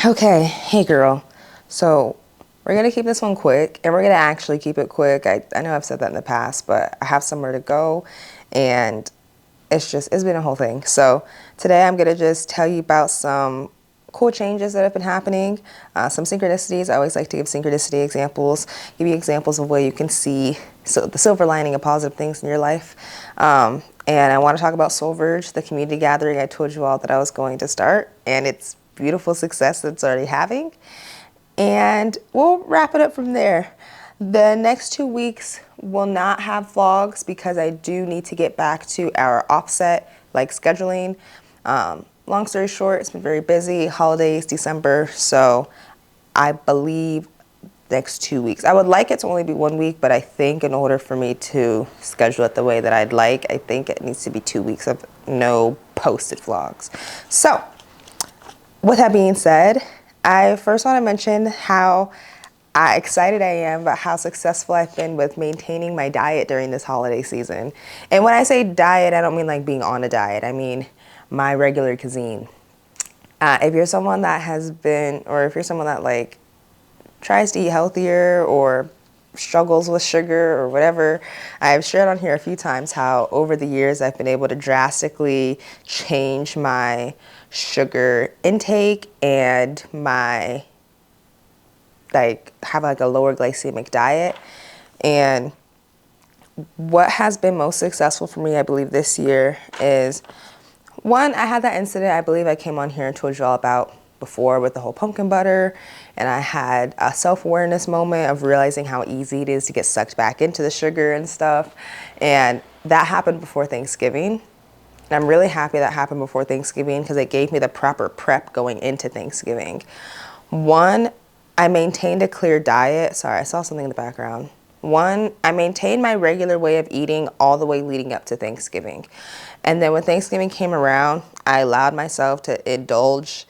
Okay, hey girl. So we're gonna keep this one quick, and we're gonna actually keep it quick. I know I've said that in the past, but I have somewhere to go, and it's been a whole thing. So today I'm gonna just tell you about some cool changes that have been happening, some synchronicities. I always like to give synchronicity examples, give you examples of where you can see the silver lining of positive things in your life. And I want to talk about Verge, the community gathering I told you all that I was going to start, and its beautiful success that it's already having. And we'll wrap it up from there. The next 2 weeks will not have vlogs because I do need to get back to our offset, like scheduling. Long story short, it's been very busy, holidays, December, so I believe next 2 weeks. I would like it to only be 1 week, but I think in order for me to schedule it the way that I'd like, I think it needs to be 2 weeks of no posted vlogs. So, with that being said, I first want to mention how excited I am about how successful I've been with maintaining my diet during this holiday season. And when I say diet, I don't mean like being on a diet. I mean my regular cuisine. If you're someone that has been, or if you're someone that like tries to eat healthier or struggles with sugar or whatever, I've shared on here a few times how over the years I've been able to drastically change my sugar intake and my have like a lower glycemic diet. And what has been most successful for me, I believe, this year is one, I had that incident I believe I came on here and told you all about before with the whole pumpkin butter, and I had a self-awareness moment of realizing how easy it is to get sucked back into the sugar and stuff. And that happened before Thanksgiving. And I'm really happy that happened before Thanksgiving because it gave me the proper prep going into Thanksgiving. One, I maintained a clear diet. Sorry, I saw something in the background. One, I maintained my regular way of eating all the way leading up to Thanksgiving. And then when Thanksgiving came around, I allowed myself to indulge,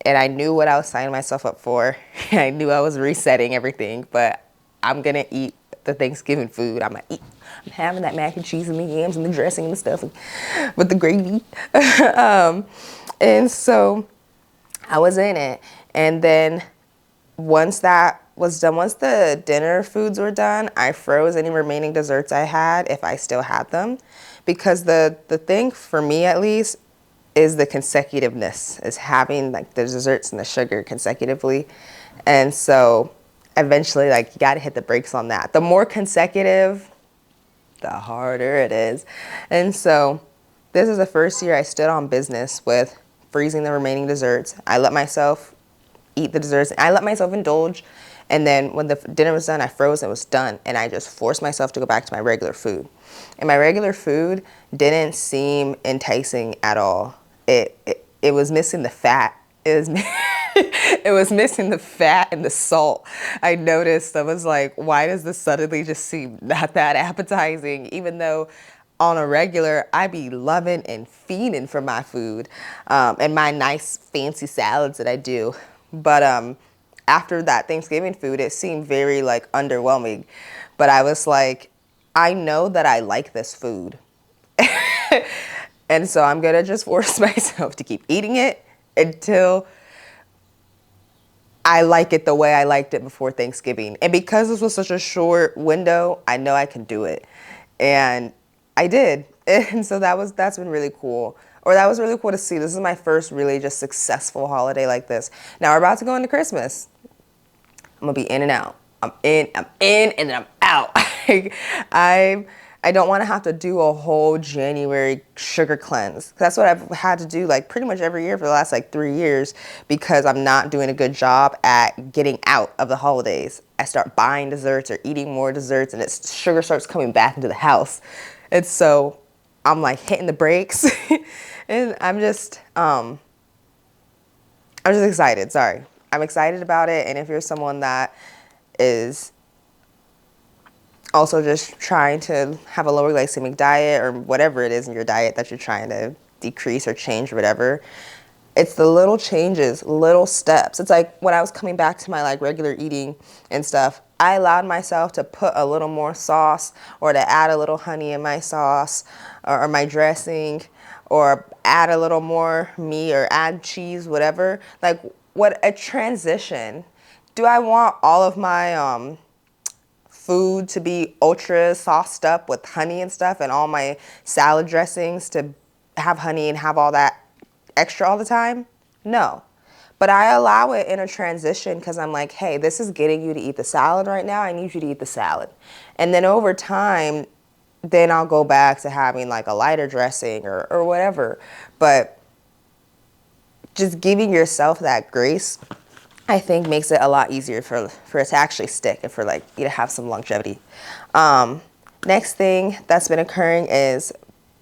and I knew what I was signing myself up for. I knew I was resetting everything, but I'm gonna eat the Thanksgiving food. I'm having that mac and cheese and the yams and the dressing and the stuff with the gravy. And so I was in it. And then once that was done, once the dinner foods were done, I froze any remaining desserts I had if I still had them. Because the thing for me at least is the consecutiveness, is having like the desserts and the sugar consecutively. And so eventually like you gotta hit the brakes on that. The more consecutive, the harder it is. And so this is the first year I stood on business with freezing the remaining desserts. I let myself eat the desserts. I let myself indulge. And then when the dinner was done, I froze and it was done. And I just forced myself to go back to my regular food. And my regular food didn't seem enticing at all. It was missing the fat. It was, it was missing the fat and the salt. I noticed, I was like, why does this suddenly just seem not that appetizing? Even though on a regular, I be loving and fiending for my food and my nice fancy salads that I do. But after that Thanksgiving food, it seemed very like underwhelming. But I was like, I know that I like this food. And so I'm gonna just force myself to keep eating it until I like it the way I liked it before Thanksgiving. And because this was such a short window, I know I can do it. And I did. And so that's been really cool. Or that was really cool to see. This is my first really just successful holiday like this. Now we're about to go into Christmas. I'm gonna be in and out. I'm in, and then I'm out. I don't want to have to do a whole January sugar cleanse. That's what I've had to do like pretty much every year for the last like 3 years because I'm not doing a good job at getting out of the holidays. I start buying desserts or eating more desserts and sugar starts coming back into the house. And so I'm like hitting the brakes and I'm just excited. Sorry. I'm excited about it. And if you're someone that is also just trying to have a lower glycemic diet or whatever it is in your diet that you're trying to decrease or change or whatever, it's the little changes, little steps. It's like when I was coming back to my like regular eating and stuff, I allowed myself to put a little more sauce or to add a little honey in my sauce or my dressing or add a little more meat or add cheese, whatever. Like what a transition. Do I want all of my food to be ultra sauced up with honey and stuff, and all my salad dressings to have honey and have all that extra all the time? No. But I allow it in a transition because I'm like, hey, this is getting you to eat the salad right now. I need you to eat the salad. And then over time, then I'll go back to having like a lighter dressing or whatever. But just giving yourself that grace, I think, makes it a lot easier for it to actually stick and for like you to have some longevity. Next thing that's been occurring is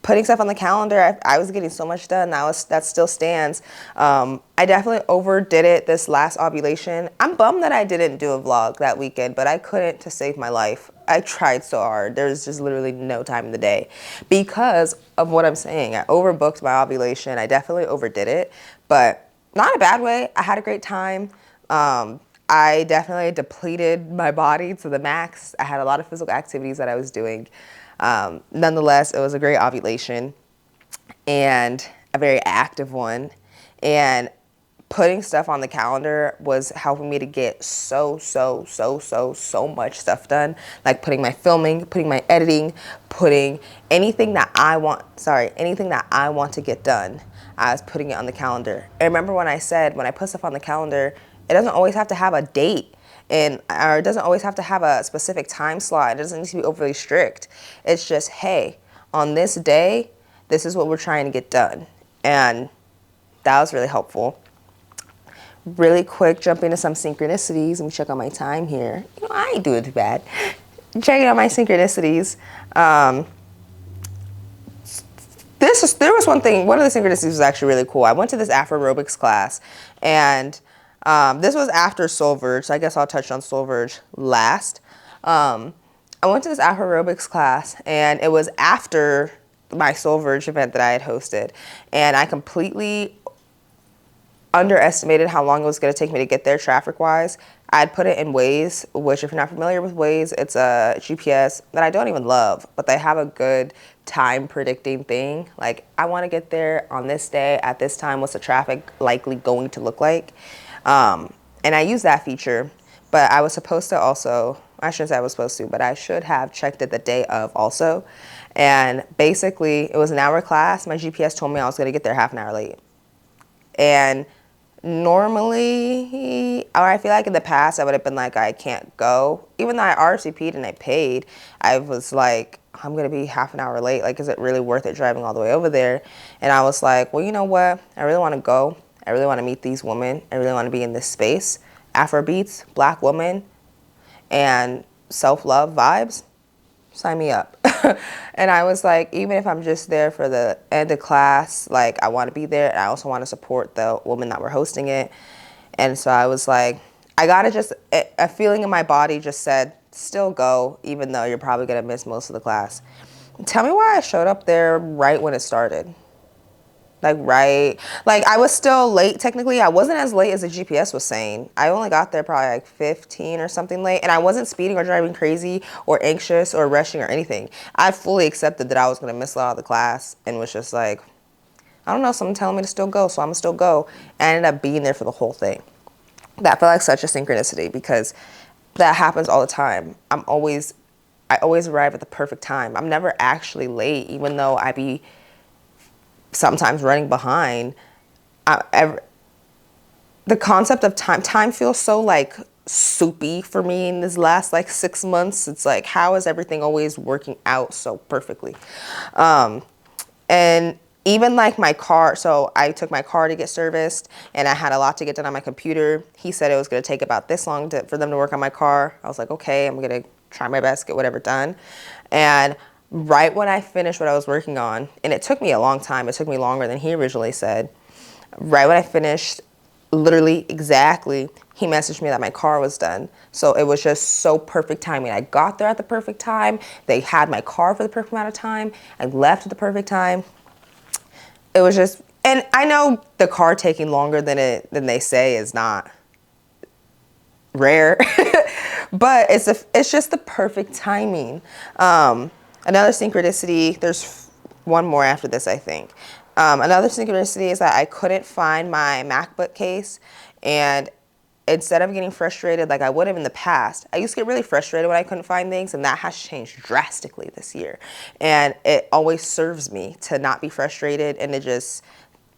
putting stuff on the calendar. I was getting so much done. That still stands. I definitely overdid it this last ovulation. I'm bummed that I didn't do a vlog that weekend, but I couldn't to save my life. I tried so hard. There's just literally no time in the day because of what I'm saying. I overbooked my ovulation. I definitely overdid it, but not in a bad way. I had a great time. I definitely depleted my body to the max. I had a lot of physical activities that I was doing. Nonetheless, it was a great ovulation and a very active one. And putting stuff on the calendar was helping me to get so much stuff done. Like putting my filming, putting my editing, putting anything that I want to get done. I was putting it on the calendar. And remember when I said, when I put stuff on the calendar, it doesn't always have to have a date, or it doesn't always have to have a specific time slot. It doesn't need to be overly strict. It's just, hey, on this day, this is what we're trying to get done. And that was really helpful. Really quick, jump into some synchronicities. Let me check on my time here. I ain't doing too bad. Checking out my synchronicities. There was one of the synchronicities was actually really cool. I went to this Afro aerobics class, and this was after Soul Verge, so I guess I'll touch on Soul Verge last. I went to this Afro aerobics class, and it was after my Soul Verge event that I had hosted, and I completely underestimated how long it was going to take me to get there traffic-wise. I'd put it in Waze, which if you're not familiar with Waze, it's a GPS that I don't even love, but they have a good time predicting thing. Like, I want to get there on this day at this time. What's the traffic likely going to look like? And I use that feature, but I was supposed to also, I shouldn't say I was supposed to, but I should have checked it the day of also. And basically, it was an hour class. My GPS told me I was going to get there half an hour late. And normally, or I feel like in the past, I would have been like, I can't go. Even though I RSVP'd and I paid, I was like, I'm going to be half an hour late. Like, is it really worth it driving all the way over there? And I was like, well, you know what? I really want to go. I really want to meet these women. I really want to be in this space. Afrobeats, Black woman, and self-love vibes. Sign me up. And I was like, even if I'm just there for the end of class, like, I want to be there. And I also want to support the women that were hosting it. And so I was like, I got to just, a feeling in my body just said, still go, even though you're probably going to miss most of the class. Tell me why I showed up there right when it started. Like I was still late technically. I wasn't as late as the GPS was saying. I only got there probably like 15 or something late, and I wasn't speeding or driving crazy or anxious or rushing or anything. I fully accepted that I was going to miss a lot of the class and was just like, I don't know, someone telling me to still go, so I'm going to still go. And I ended up being there for the whole thing. That felt like such a synchronicity because that happens all the time. I always arrive at the perfect time. I'm never actually late, even though I be sometimes running behind. The concept of time feels so like soupy for me in this last like 6 months. It's like, how is everything always working out so perfectly? And even like my car, so I took my car to get serviced and I had a lot to get done on my computer. He said it was going to take about this long for them to work on my car. I was like, okay, I'm going to try my best, get whatever done. And right when I finished what I was working on, and it took me a long time, it took me longer than he originally said. Right when I finished, literally exactly, he messaged me that my car was done. So it was just so perfect timing. I got there at the perfect time. They had my car for the perfect amount of time. I left at the perfect time. It was just, and I know the car taking longer than they say is not rare, but it's just the perfect timing. Another synchronicity, there's one more after this, I think. Another synchronicity is that I couldn't find my MacBook case, And instead of getting frustrated like I would have in the past, I used to get really frustrated when I couldn't find things, and that has changed drastically this year. And it always serves me to not be frustrated and to just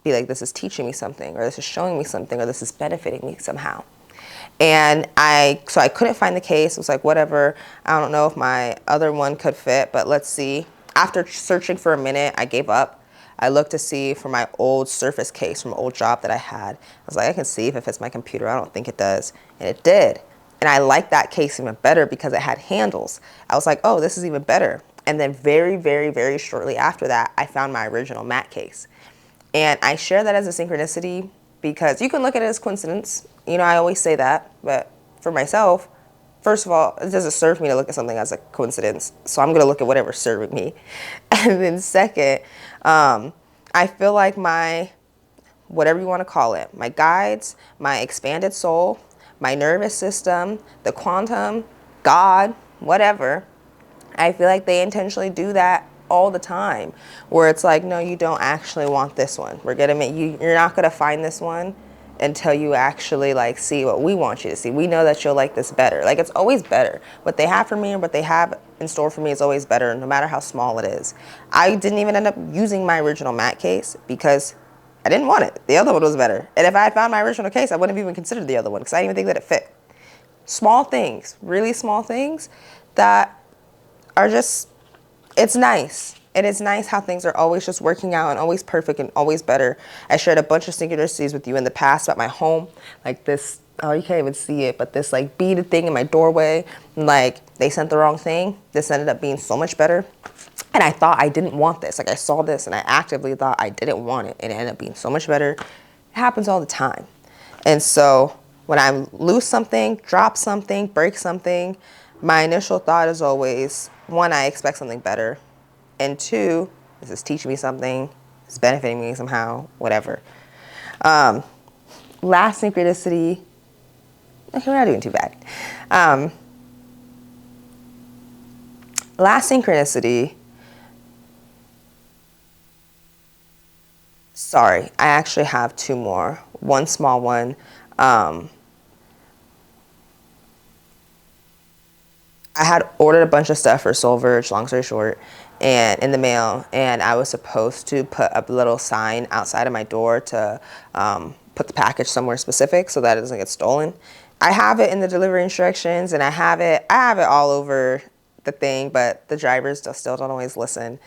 be like, this is teaching me something, or this is showing me something, or this is benefiting me somehow. And so I couldn't find the case. It was like, whatever. I don't know if my other one could fit, but let's see. After searching for a minute, I gave up. I looked to see for my old Surface case from an old job that I had. I was like, I can see if it fits my computer. I don't think it does. And it did. And I liked that case even better because it had handles. I was like, oh, this is even better. And then very, very, very shortly after that, I found my original matte case. And I share that as a synchronicity because you can look at it as coincidence. You know, I always say that, but for myself, first of all, it doesn't serve me to look at something as a coincidence. So I'm going to look at whatever's serving me. And then second, I feel like my, whatever you want to call it, my guides, my expanded soul, my nervous system, the quantum, God, whatever, I feel like they intentionally do that all the time, where it's like, no, you don't actually want this one. We're gonna make you, you're not gonna find this one until you actually like see what we want you to see. We know that you'll like this better. Like, it's always better. What they have for me and what they have in store for me is always better, no matter how small it is. I didn't even end up using my original matte case because I didn't want it. The other one was better. And if I had found my original case, I wouldn't have even considered the other one because I didn't even think that it fit. Small things, really small things that are just, it's nice. It is nice how things are always just working out and always perfect and always better. I shared a bunch of synchronicities with you in the past about my home, like this, oh, you can't even see it, but this like beaded thing in my doorway, like they sent the wrong thing. This ended up being so much better. And I thought I didn't want this. Like, I saw this and I actively thought I didn't want it, and it ended up being so much better. It happens all the time. And so when I lose something, drop something, break something, my initial thought is always, one, I expect something better. And two, this is teaching me something, it's benefiting me somehow, whatever. Last synchronicity, okay, we're not doing too bad. Last synchronicity, sorry, I actually have two more. One small one. I had ordered a bunch of stuff for Soul Verge, long story short, and in the mail, and I was supposed to put a little sign outside of my door to put the package somewhere specific so that it doesn't get stolen. I have it in the delivery instructions, and I have it all over the thing, but the drivers still don't always listen.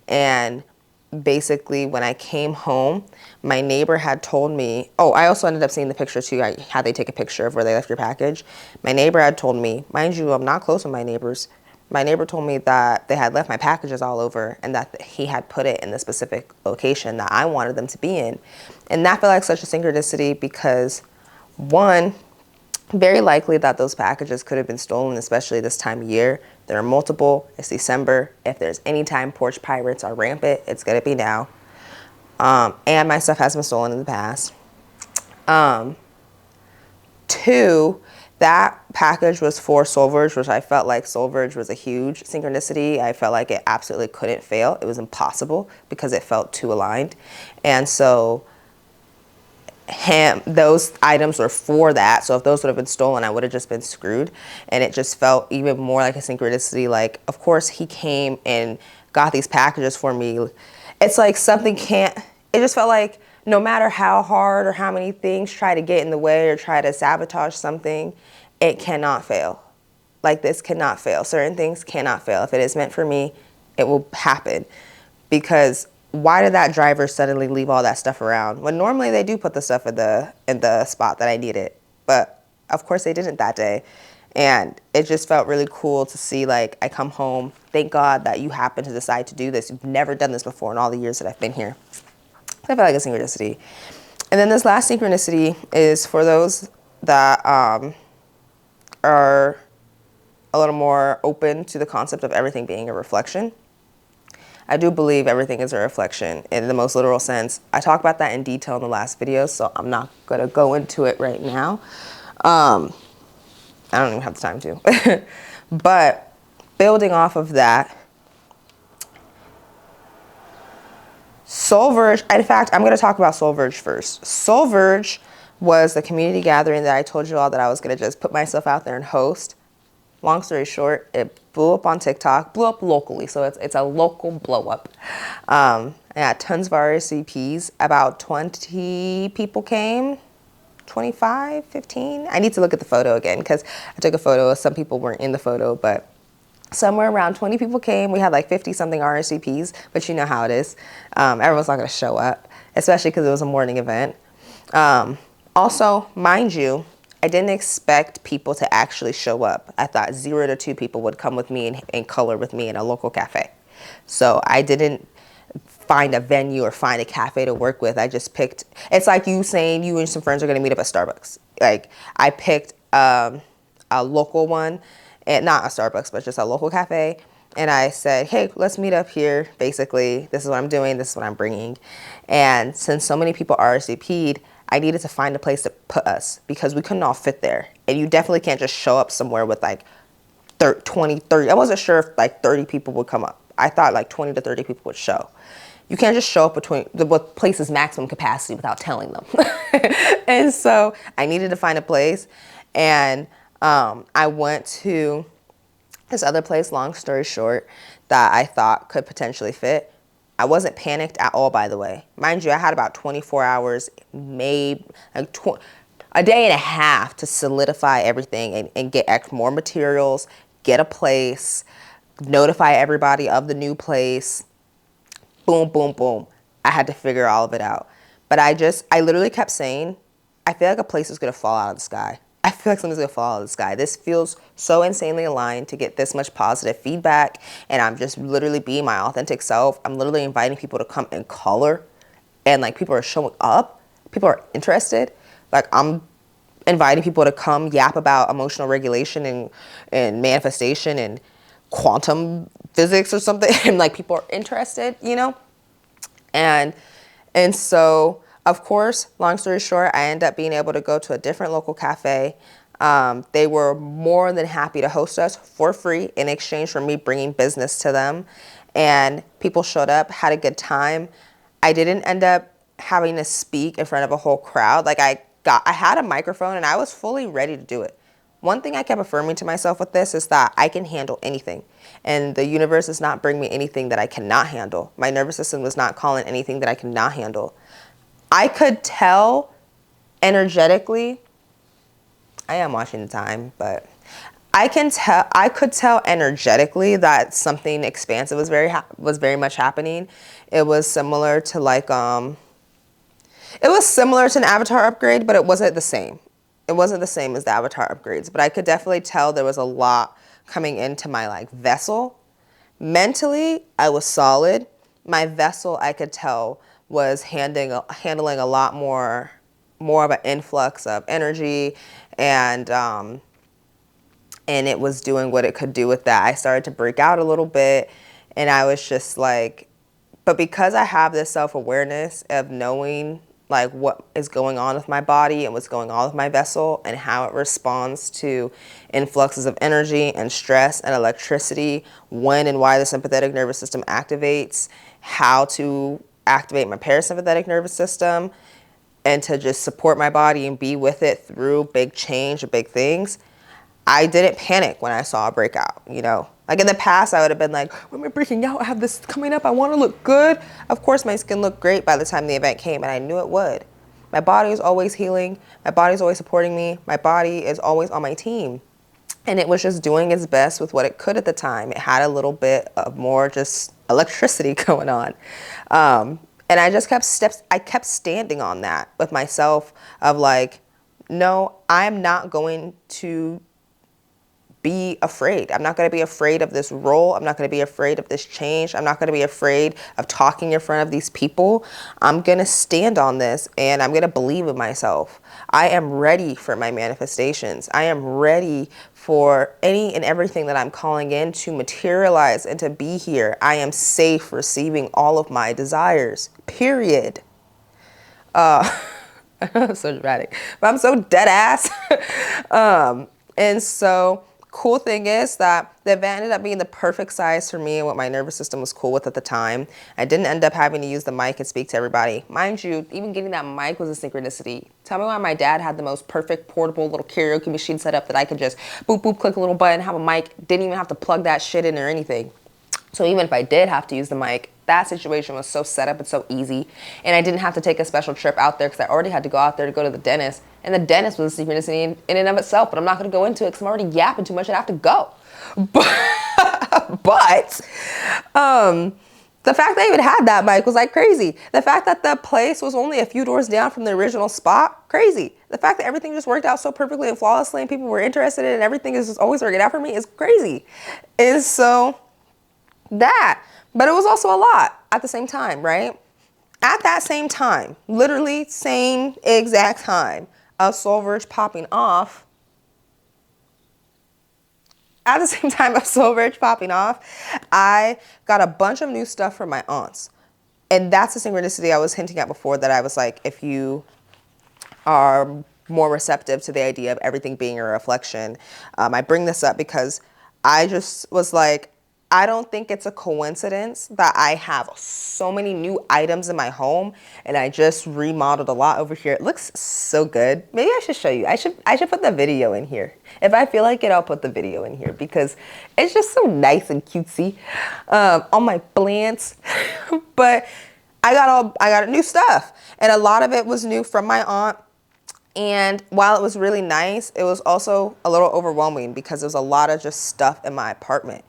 And basically, when I came home, my neighbor had told me, oh, I also ended up seeing the picture too. I had they take a picture of where they left your package. My neighbor had told me, mind you, I'm not close with my neighbors. My neighbor told me that they had left my packages all over and that he had put it in the specific location that I wanted them to be in. And that felt like such a synchronicity because, one, very likely that those packages could have been stolen, especially this time of year. There are multiple. It's December. If there's any time porch pirates are rampant, it's going to be now. And my stuff has been stolen in the past. Two, that package was for Soul Verge, which I felt like Soul Verge was a huge synchronicity. I felt like it absolutely couldn't fail. It was impossible because it felt too aligned. And so those items were for that. So if those would have been stolen, I would have just been screwed. And it just felt even more like a synchronicity. Like, of course, he came and got these packages for me. It's like something can't, it just felt like no matter how hard or how many things try to get in the way or try to sabotage something, it cannot fail. Like, this cannot fail. Certain things cannot fail. If it is meant for me, it will happen. Because why did that driver suddenly leave all that stuff around when normally they do put the stuff in the spot that I need it? But of course they didn't that day. And it just felt really cool to see, like, I come home, thank God that you happen to decide to do this. You've never done this before in all the years that I've been here. I felt like a synchronicity. And then this last synchronicity is for those that are a little more open to the concept of everything being a reflection. I do believe everything is a reflection in the most literal sense. I talk about that in detail in the last video, so I'm not going to go into it right now. I don't even have the time to. But building off of that, Soul Verge, in fact, I'm going to talk about Soul Verge first. Soul Verge was the community gathering that I told you all that I was going to just put myself out there and host. Long story short, it blew up on TikTok, blew up locally, so it's a local blow up. I had tons of RSVPs. About 20 people came, 25, 15. I need to look at the photo again because I took a photo. Some people weren't in the photo, but somewhere around 20 people came. We had like 50 something RSVPs, but you know how it is. Everyone's not going to show up, especially because it was a morning event. Also, mind you, I didn't expect people to actually show up. I thought 0 to 2 people would come with me and color with me in a local cafe. So I didn't find a venue or find a cafe to work with. I just picked, it's like you saying you and some friends are going to meet up at Starbucks. Like I picked a local one, and not a Starbucks, but just a local cafe. And I said, hey, let's meet up here. Basically, this is what I'm doing. This is what I'm bringing. And since so many people RSVP'd, I needed to find a place to put us because we couldn't all fit there. And you definitely can't just show up somewhere with like 20, 30. I wasn't sure if like 30 people would come up. I thought like 20 to 30 people would show. You can't just show up with places maximum capacity without telling them. And so I needed to find a place. And I went to this other place, long story short, that I thought could potentially fit. I wasn't panicked at all, by the way. Mind you, I had about 24 hours, maybe like a day and a half to solidify everything and get more materials, get a place, notify everybody of the new place. Boom, boom, boom. I had to figure all of it out. But I literally kept saying, I feel like a place is going to fall out of the sky. I feel like something's going to fall out of the sky. This feels so insanely aligned to get this much positive feedback. And I'm just literally being my authentic self. I'm literally inviting people to come and color. And like people are showing up. People are interested. Like I'm inviting people to come yap about emotional regulation and manifestation and quantum physics or something. And like people are interested, you know? And so, of course, long story short, I ended up being able to go to a different local cafe. They were more than happy to host us for free in exchange for me bringing business to them. And people showed up, had a good time. I didn't end up having to speak in front of a whole crowd. Like I had a microphone and I was fully ready to do it. One thing I kept affirming to myself with this is that I can handle anything. And the universe does not bring me anything that I cannot handle. My nervous system was not calling anything that I cannot handle. I could tell energetically, I am watching the time, but I could tell energetically that something expansive was very much happening. It was similar to like, it was similar to an avatar upgrade, but it wasn't the same. It wasn't the same as the avatar upgrades, but I could definitely tell there was a lot coming into my like vessel. Mentally, I was solid. My vessel, I could tell, was handling a lot more of an influx of energy, and it was doing what it could do with that. I started to break out a little bit, and I was just like, but because I have this self-awareness of knowing like what is going on with my body and what's going on with my vessel and how it responds to influxes of energy and stress and electricity, when and why the sympathetic nervous system activates, how to activate my parasympathetic nervous system, and to just support my body and be with it through big change or big things. I didn't panic when I saw a breakout, you know. Like in the past, I would have been like, when am I breaking out? I have this coming up. I want to look good. Of course, my skin looked great by the time the event came, and I knew it would. My body is always healing. My body is always supporting me. My body is always on my team. And it was just doing its best with what it could at the time. It had a little bit of more just electricity going on. And I just kept standing on that with myself of like, no, I'm not going to be afraid. I'm not going to be afraid of this role. I'm not going to be afraid of this change. I'm not going to be afraid of talking in front of these people. I'm going to stand on this and I'm going to believe in myself. I am ready for my manifestations. I am ready for any and everything that I'm calling in to materialize and to be here. I am safe receiving all of my desires, period. I'm so dramatic, but I'm so dead ass. And so cool thing is that the event ended up being the perfect size for me and what my nervous system was cool with at the time. I didn't end up having to use the mic and speak to everybody. Mind you, even getting that mic was a synchronicity. Tell me why my dad had the most perfect portable little karaoke machine set up that I could just boop, boop, click a little button, have a mic, didn't even have to plug that shit in or anything. So even if I did have to use the mic, that situation was so set up and so easy. And I didn't have to take a special trip out there because I already had to go out there to go to the dentist. And the dentist was a synchronicity in and of itself, but I'm not going to go into it because I'm already yapping too much and I have to go. But the fact that I even had that mic was like crazy. The fact that the place was only a few doors down from the original spot, crazy. The fact that everything just worked out so perfectly and flawlessly and people were interested in it and everything is just always working out for me is crazy. And so that, but it was also a lot at the same time, right? At that same time, literally same exact time of Soul Verge popping off, at the same time of Soul Verge popping off, I got a bunch of new stuff from my aunts. And that's the synchronicity I was hinting at before, that I was like, if you are more receptive to the idea of everything being a reflection, I bring this up because I just was like, I don't think it's a coincidence that I have so many new items in my home, and I just remodeled a lot over here. It looks so good. Maybe I should show you. I should put the video in here. If I feel like it, I'll put the video in here because it's just so nice and cutesy on my plants. But I got new stuff, and a lot of it was new from my aunt. And while it was really nice, it was also a little overwhelming because there was a lot of just stuff in my apartment.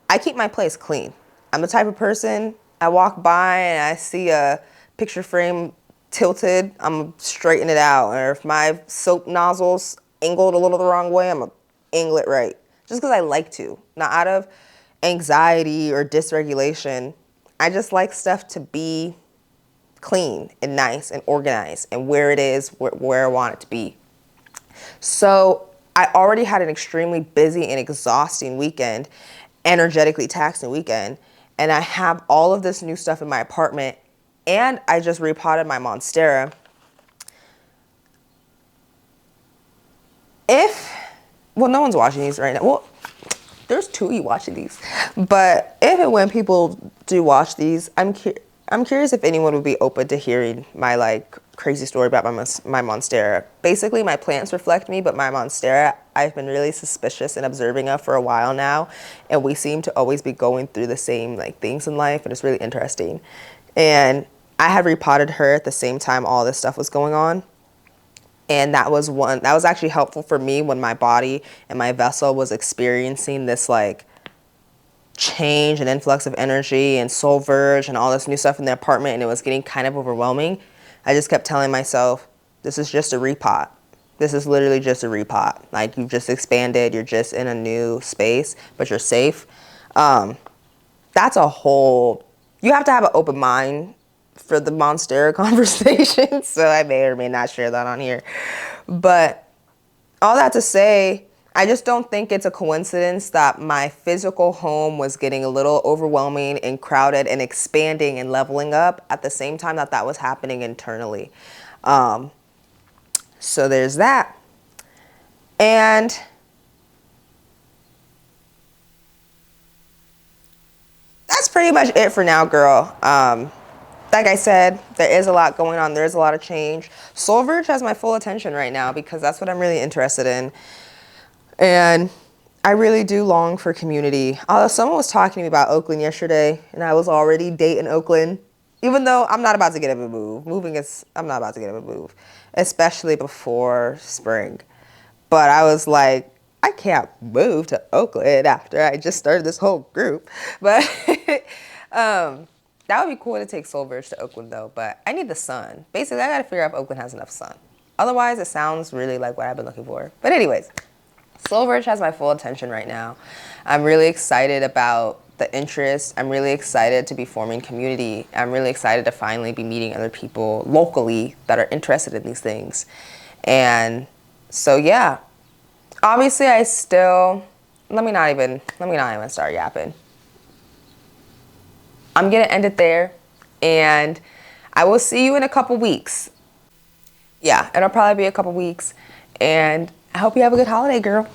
I keep my place clean. I'm the type of person, I walk by and I see a picture frame tilted, I'm straightening it out. Or if my soap nozzle's angled a little the wrong way, I'm gonna angle it right. Just because I like to, not out of anxiety or dysregulation. I just like stuff to be clean and nice and organized and where it is, where I want it to be. So I already had an extremely busy and exhausting weekend, energetically taxing weekend, and I have all of this new stuff in my apartment, and I just repotted my monstera. Well, no one's watching these right now. Well, there's two of you watching these, but if and when people do watch these, I'm curious if anyone would be open to hearing my like crazy story about my monstera. Basically, my plants reflect me, but my monstera, I've been really suspicious and observing of for a while now, and we seem to always be going through the same like things in life, and it's really interesting. And I had repotted her at the same time all this stuff was going on, and that was actually helpful for me when my body and my vessel was experiencing this like change and influx of energy and Soul Verge and all this new stuff in the apartment, and it was getting kind of overwhelming. I just kept telling myself, this is just a repot. This is literally just a repot. Like, you've just expanded, you're just in a new space, but you're safe. That's a whole, you have to have an open mind for the monstera conversation, so I may or may not share that on here. But all that to say, I just don't think it's a coincidence that my physical home was getting a little overwhelming and crowded and expanding and leveling up at the same time that that was happening internally. So there's that. And that's pretty much it for now, girl. Like I said, there is a lot going on. There's a lot of change. Soul Verge has my full attention right now because that's what I'm really interested in. And I really do long for community. Although someone was talking to me about Oakland yesterday, and I was already dating Oakland, even though I'm not about to get up and move. I'm not about to get up and move, especially before spring. But I was like, I can't move to Oakland after I just started this whole group. But that would be cool to take Soul Verge to Oakland though, but I need the sun. Basically, I gotta figure out if Oakland has enough sun. Otherwise, it sounds really like what I've been looking for. But anyways, Soul Verge has my full attention right now. I'm really excited about the interest. I'm really excited to be forming community. I'm really excited to finally be meeting other people locally that are interested in these things. And so, yeah, obviously let me not even start yapping. I'm going to end it there, and I will see you in a couple weeks. Yeah, it'll probably be a couple weeks, and I hope you have a good holiday, girl.